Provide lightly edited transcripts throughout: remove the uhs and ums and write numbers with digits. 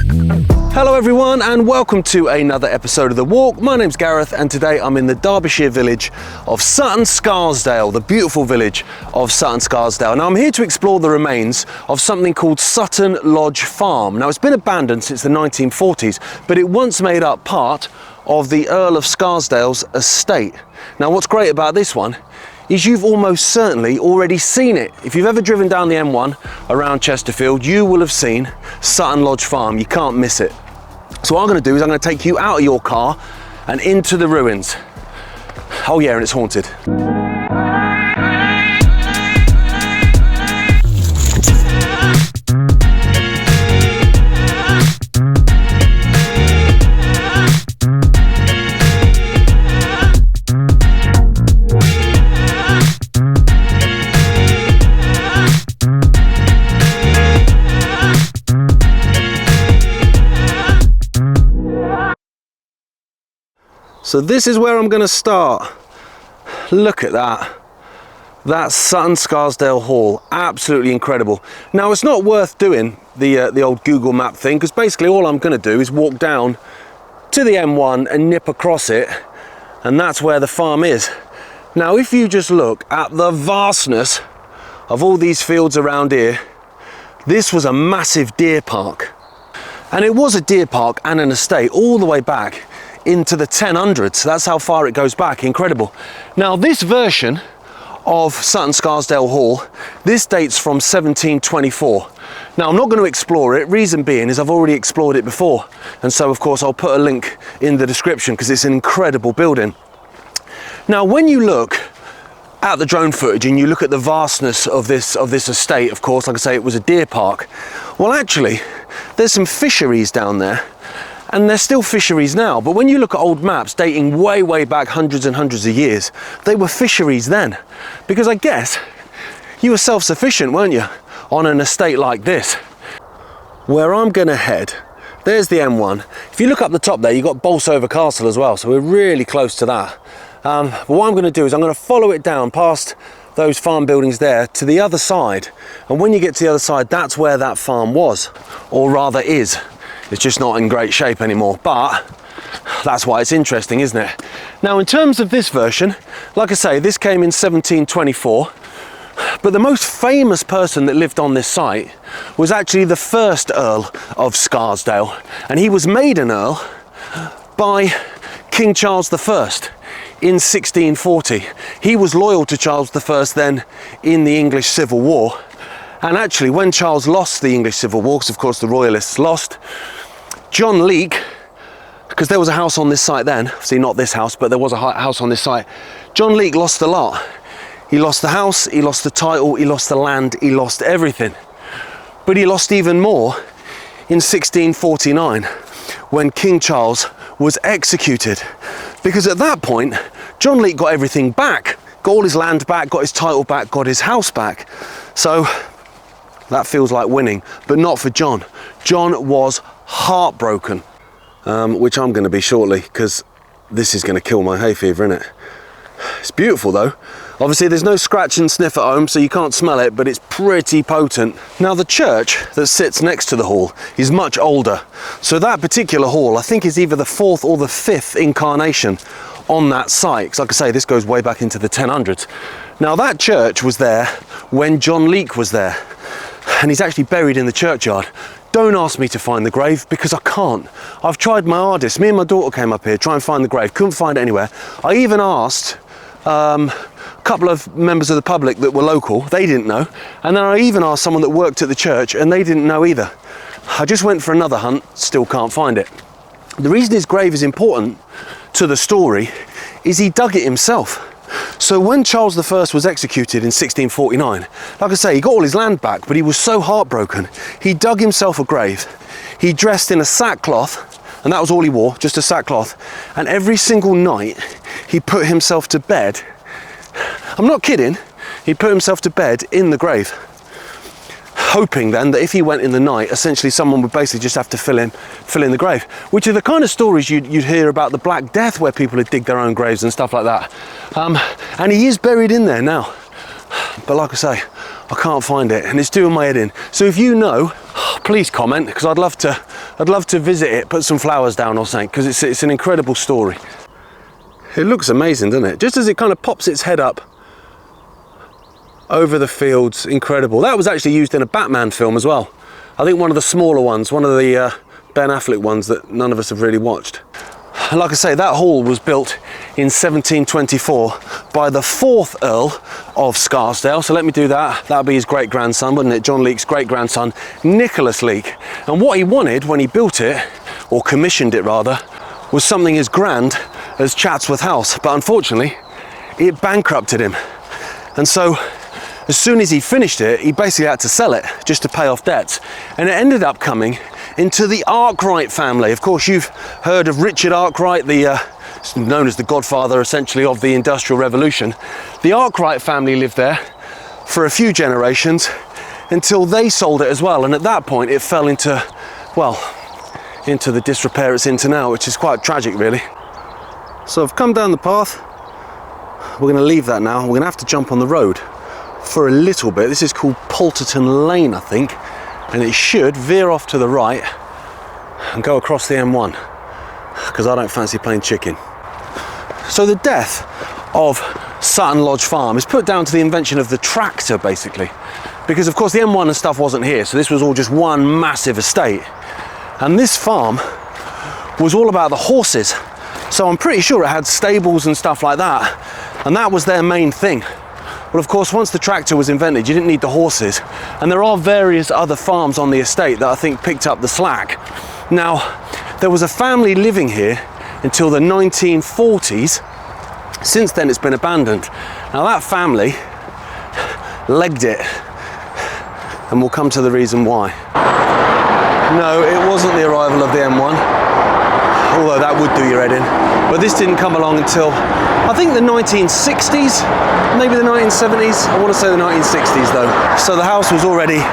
Hello everyone and welcome to another episode of The Walk. My name's Gareth and today I'm in the Derbyshire village of Sutton Scarsdale, the beautiful village of Sutton Scarsdale. Now I'm here to explore the remains of something called Sutton Lodge Farm. Now it's been abandoned since the 1940s, but it once made up part of the Earl of Scarsdale's estate. Now what's great about this one is you've almost certainly already seen it. If you've ever driven down the M1 around Chesterfield, you will have seen Sutton Lodge Farm. You can't miss it. So what I'm going to do is I'm going to take you out of your car and into the ruins. Oh yeah, and it's haunted. So this is where I'm going to start. Look at that. That's Sutton Scarsdale Hall. Absolutely incredible. Now it's not worth doing the old Google map thing, because basically all I'm going to do is walk down to the M1 and nip across it, and that's where the farm is. Now if you just look at the vastness of all these fields around here, this was a massive deer park. And it was a deer park and an estate all the way back into the 1000s. That's how far it goes back. Incredible. Now this version of Sutton Scarsdale Hall, this dates from 1724. Now I'm not going to explore it, reason being is I've already explored it before, and so of course I'll put a link in the description because it's an incredible building. Now when you look at the drone footage and you look at the vastness of this estate, of course, like I say, it was a deer park. Well actually there's some fisheries down there, and they're still fisheries now, but when you look at old maps dating way back hundreds and hundreds of years, they were fisheries then. Because I guess you were self-sufficient, weren't you, on an estate like this. Where I'm gonna head, there's the M1. If you look up the top there, you've got Bolsover Castle as well, so we're really close to that. But what I'm gonna do is I'm gonna follow it down past those farm buildings there to the other side, and when you get to the other side, that's where that farm was, or rather is. It's just not in great shape anymore, but that's why it's interesting, isn't it? Now in terms of this version, like I say, this came in 1724, but the most famous person that lived on this site was actually the first Earl of Scarsdale, and he was made an Earl by King Charles I in 1640. He was loyal to Charles I then in the English Civil War. And actually, when Charles lost the English Civil War, because of course the Royalists lost, John Leake, because there was a house on this site then, see not this house, but there was a house on this site, John Leake lost a lot. He lost the house, he lost the title, he lost the land, he lost everything. But he lost even more in 1649, when King Charles was executed. Because at that point, John Leake got everything back, got all his land back, got his title back, got his house back. So that feels like winning, but not for John. John was heartbroken, which I'm going to be shortly, because this is going to kill my hay fever, innit? It's beautiful though. Obviously there's no scratch and sniff at home, so you can't smell it, but it's pretty potent. Now the church that sits next to the hall is much older. So that particular hall, I think, is either the 4th or the 5th incarnation on that site. 'Cause like I say, this goes way back into the 1000s. Now that church was there when John Leake was there, and he's actually buried in the churchyard. Don't ask me to find the grave, because I can't. I've tried my hardest. Me and my daughter came up here to try and find the grave, couldn't find it anywhere. I even asked a couple of members of the public that were local, they didn't know, and then I even asked someone that worked at the church and they didn't know either. I just went for another hunt, still can't find it. The reason his grave is important to the story is he dug it himself. So when Charles I was executed in 1649, like I say, he got all his land back, but he was so heartbroken, he dug himself a grave. He dressed in a sackcloth, and that was all he wore, just a sackcloth, and every single night he put himself to bed. I'm not kidding, he put himself to bed in the grave, hoping then that if he went in the night, essentially someone would basically just have to fill in the grave, which are the kind of stories you'd hear about the Black Death, where people would dig their own graves and stuff like that. And he is buried in there now, but like I say, I can't find it, and it's doing my head in. So if you know, please comment, because I'd love to visit it, put some flowers down or something, because it's an incredible story. It looks amazing, doesn't it? Just as it kind of pops its head up over the fields, incredible. That was actually used in a Batman film as well. I think one of the smaller ones, one of the Ben Affleck ones that none of us have really watched. Like I say, that hall was built in 1724 by the 4th Earl of Scarsdale. So let me do that. That would be his great-grandson, wouldn't it? John Leake's great-grandson, Nicholas Leake. And what he wanted when he built it, or commissioned it rather, was something as grand as Chatsworth House. But unfortunately, it bankrupted him. And so, as soon as he finished it, he basically had to sell it just to pay off debts. And it ended up coming into the Arkwright family. Of course, you've heard of Richard Arkwright, known as the godfather, essentially, of the Industrial Revolution. The Arkwright family lived there for a few generations until they sold it as well. And at that point, it fell into, well, into the disrepair it's into now, which is quite tragic, really. So I've come down the path. We're going to leave that now. We're going to have to jump on the road for a little bit. This is called Polterton Lane, I think. And it should veer off to the right and go across the M1, because I don't fancy playing chicken. So the death of Sutton Lodge Farm is put down to the invention of the tractor, basically, because of course the M1 and stuff wasn't here, so this was all just one massive estate. And this farm was all about the horses, so I'm pretty sure it had stables and stuff like that, and that was their main thing. Well, of course, once the tractor was invented, you didn't need the horses. And there are various other farms on the estate that I think picked up the slack. Now, there was a family living here until the 1940s. Since then, it's been abandoned. Now, that family legged it. And we'll come to the reason why. No, it wasn't the arrival of the M1. Although that would do your head in. But this didn't come along until, I think, the 1960s, maybe the 1970s. I want to say the 1960s though. So the house was already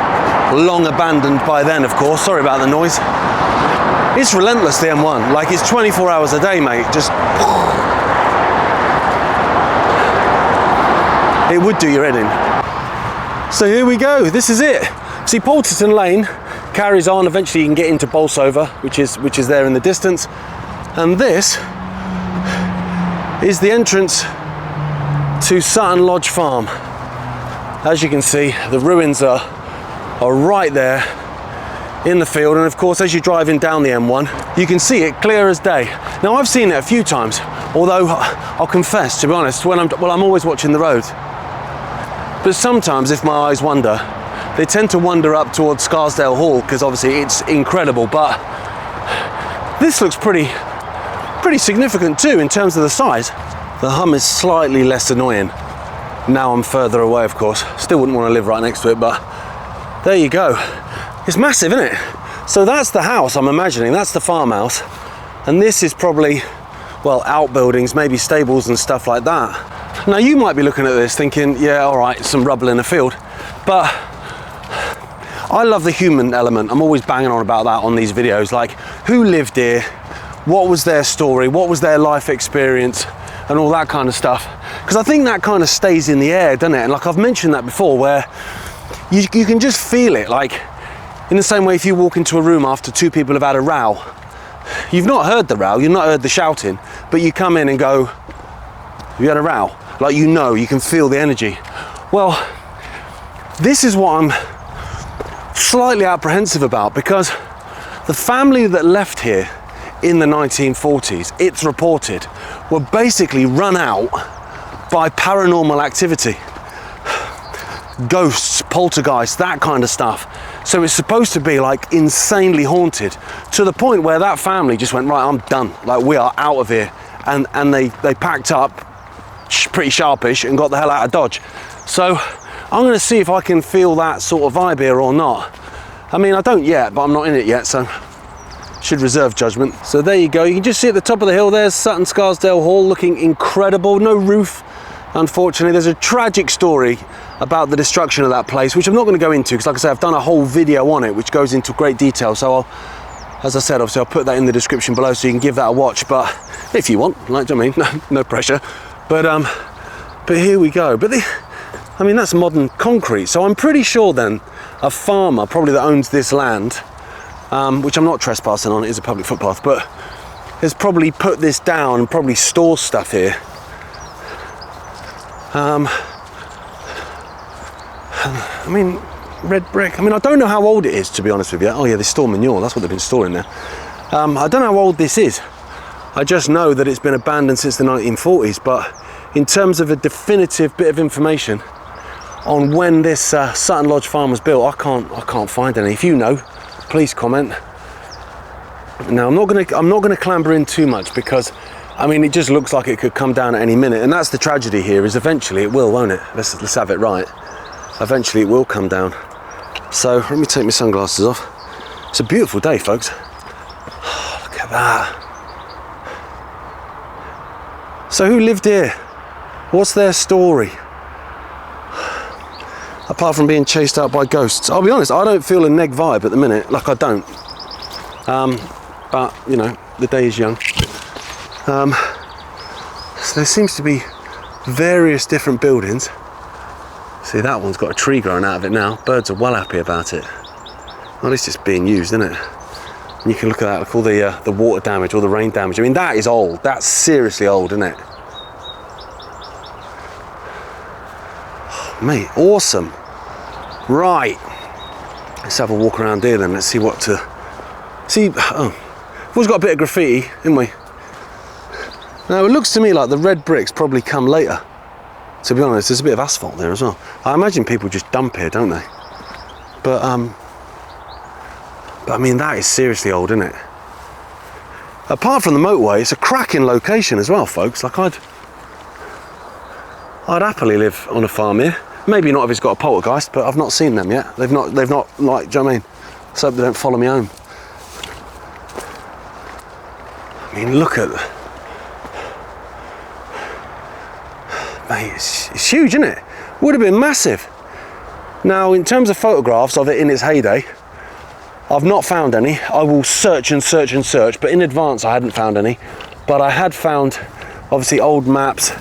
long abandoned by then, of course. Sorry about the noise. It's relentless, the M1. Like, it's 24 hours a day, mate. Just... it would do your head in. So here we go. This is it. See, Polterton Lane carries on. Eventually you can get into Bolsover, which is there in the distance. And this is the entrance to Sutton Lodge Farm. As you can see, the ruins are right there in the field, and of course as you're driving down the M1 you can see it clear as day. Now, I've seen it a few times, although I'll confess, to be honest, when I'm always watching the road. But sometimes if my eyes wander, they tend to wander up towards Scarsdale Hall, because obviously it's incredible, but this looks pretty significant too in terms of the size. The hum is slightly less annoying now I'm further away, of course. Still wouldn't want to live right next to it, but there you go. It's massive, isn't it? So that's the house, I'm imagining. That's the farmhouse. And this is probably, well, outbuildings, maybe stables and stuff like that. Now, you might be looking at this thinking, yeah, all right, some rubble in a field. But I love the human element. I'm always banging on about that on these videos. Like, who lived here? What was their story? What was their life experience? And all that kind of stuff. Because I think that kind of stays in the air, doesn't it? And like I've mentioned that before, where you can just feel it. Like, in the same way, if you walk into a room after two people have had a row, you've not heard the row, you've not heard the shouting, but you come in and go, have you had a row? Like, you know, you can feel the energy. Well, this is what I'm slightly apprehensive about, because the family that left here in the 1940s, it's reported, were basically run out by paranormal activity. Ghosts, poltergeists, that kind of stuff. So it's supposed to be like insanely haunted, to the point where that family just went, right, I'm done. Like, we are out of here. And they packed up pretty sharpish and got the hell out of Dodge. So I'm going to see if I can feel that sort of vibe here or not. I mean, I don't yet, but I'm not in it yet, so should reserve judgment. So there you go. You can just see at the top of the hill there's Sutton Scarsdale Hall, looking incredible. No roof, unfortunately. There's a tragic story about the destruction of that place, which I'm not going to go into, because like I say, I've done a whole video on it which goes into great detail. So as I said, obviously I'll put that in the description below so you can give that a watch, but if you want, like, do you know what I mean? No pressure. But here we go. But I mean, that's modern concrete, so I'm pretty sure then a farmer probably that owns this land, which I'm not trespassing on, it is a public footpath, but has probably put this down and probably stores stuff here. I mean, red brick. I mean, I don't know how old it is, to be honest with you. Oh yeah, they store manure, that's what they've been storing there. I don't know how old this is. I just know that it's been abandoned since the 1940s, but in terms of a definitive bit of information on when this Sutton Lodge Farm was built, I can't find any. If you know, please comment. Now, I'm not gonna clamber in too much because, I mean, it just looks like it could come down at any minute, and that's the tragedy here, is eventually it will, won't it? Let's have it right. Eventually it will come down. So let me take my sunglasses off. It's a beautiful day, folks. Oh, look at that. So who lived here? What's their story? Apart from being chased out by ghosts. I'll be honest, I don't feel a neg vibe at the minute, like I don't. But, you know, the day is young. So there seems to be various different buildings. See, that one's got a tree growing out of it now. Birds are well happy about it. Well, it's just being used, isn't it? And you can look at that, look all the water damage, all the rain damage. I mean, that is old. That's seriously old, isn't it? Oh, mate, awesome. Right. Let's have a walk around here then. Let's see what to... See, oh, we've always got a bit of graffiti, haven't we? Now, it looks to me like the red bricks probably come later. To be honest, there's a bit of asphalt there as well. I imagine people just dump here, don't they? But I mean, that is seriously old, isn't it? Apart from the motorway, it's a cracking location as well, folks. Like, I'd happily live on a farm here. Maybe not if it's got a poltergeist, but I've not seen them yet. They've not, like, do you know what I mean? Let's hope they don't follow me home. I mean, look at... Mate, it's huge, isn't it? Would have been massive. Now, in terms of photographs of it in its heyday, I've not found any. I will search and search and search, but in advance I hadn't found any. But I had found, obviously, old maps,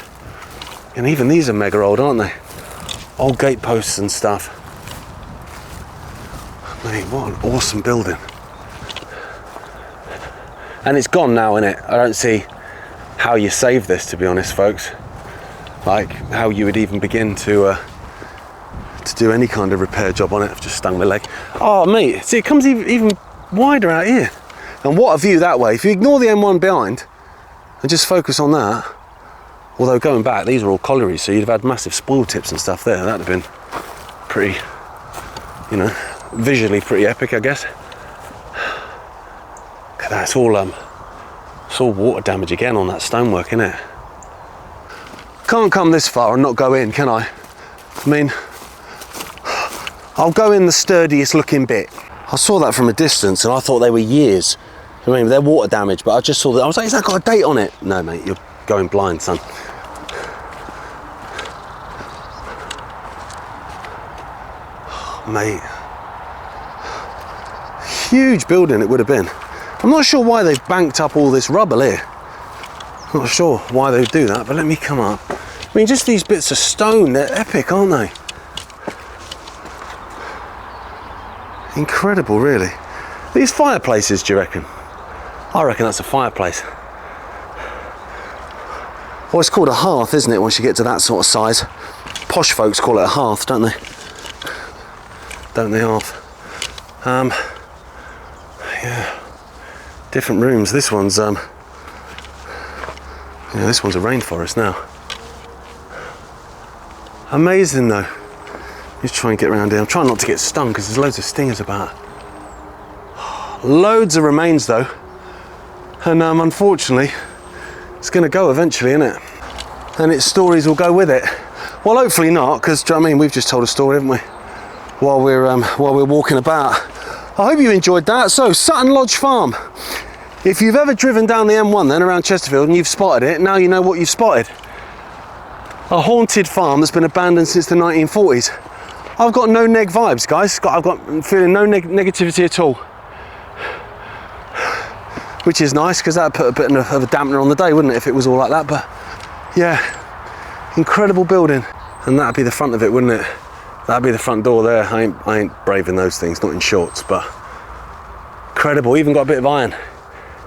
and even these are mega old, aren't they? Old gateposts and stuff. Mate, what an awesome building. And it's gone now, innit? I don't see how you save this, to be honest, folks. Like, how you would even begin to do any kind of repair job on it. I've just stung my leg. Oh, mate, see, it comes even wider out here. And what a view that way. If you ignore the M1 behind and just focus on that, although going back, these are all collieries, so you'd have had massive spoil tips and stuff there. That'd have been pretty, you know, visually pretty epic, I guess. Look at that, it's all water damage again on that stonework, innit? Can't come this far and not go in, can I? I mean, I'll go in the sturdiest looking bit. I saw that from a distance and I thought they were years. I mean, they're water damage, but I just saw that. I was like, has that got a date on it? No, mate, you're going blind, son. Oh, mate. Huge building it would have been. I'm not sure why they've banked up all this rubble here. Not sure why they would do that, but let me come up. I mean, just these bits of stone, they're epic, aren't they? Incredible, really. These fireplaces, do you reckon? I reckon that's a fireplace. Well, it's called a hearth, isn't it, once you get to that sort of size? Posh folks call it a hearth, don't they? Don't they, Hearth? Yeah. Different rooms. This one's, yeah, this one's a rainforest now. Amazing, though. Just try and get around here. I'm trying not to get stung because there's loads of stingers about. Loads of remains, though. And unfortunately, it's going to go eventually, isn't it? And its stories will go with it. Well, hopefully not, because, do you know what I mean, we've just told a story, haven't we? While we're walking about. I hope you enjoyed that. So, Sutton Lodge Farm. If you've ever driven down the M1 then around Chesterfield and you've spotted it, now you know what you've spotted. A haunted farm that's been abandoned since the 1940s. I've got no neg vibes, guys. I'm feeling no negativity at all. Which is nice, because that'd put a bit of a dampener on the day, wouldn't it, if it was all like that. But yeah, incredible building. And that'd be the front of it, wouldn't it? That'd be the front door there. I ain't braving those things, not in shorts, but incredible. Even got a bit of iron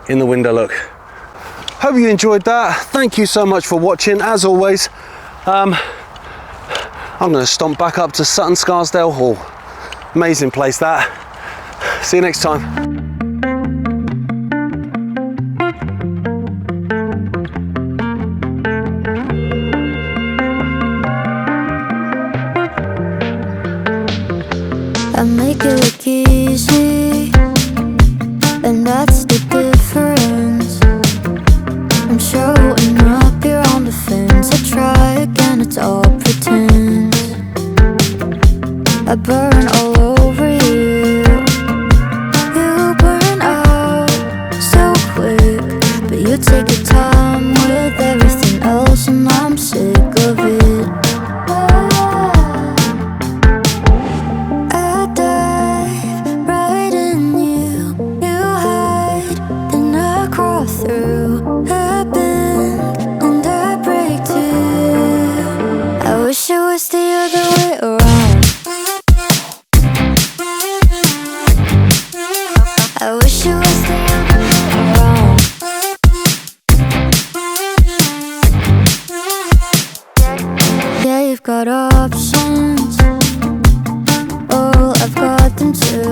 in the window, look. Hope you enjoyed that. Thank you so much for watching. As always, I'm going to stomp back up to Sutton Scarsdale Hall. Amazing place that. See you next time. I make it look easy, and that's the difference. I'm showing up, you're on the fence. I try again, it's all pretense. I burn all over you. You burn out so quick, but you take your time with everything else, and I'm sick of it. It's the other way around. I wish it was the other way around. Yeah, you've got options. Oh, I've got them too.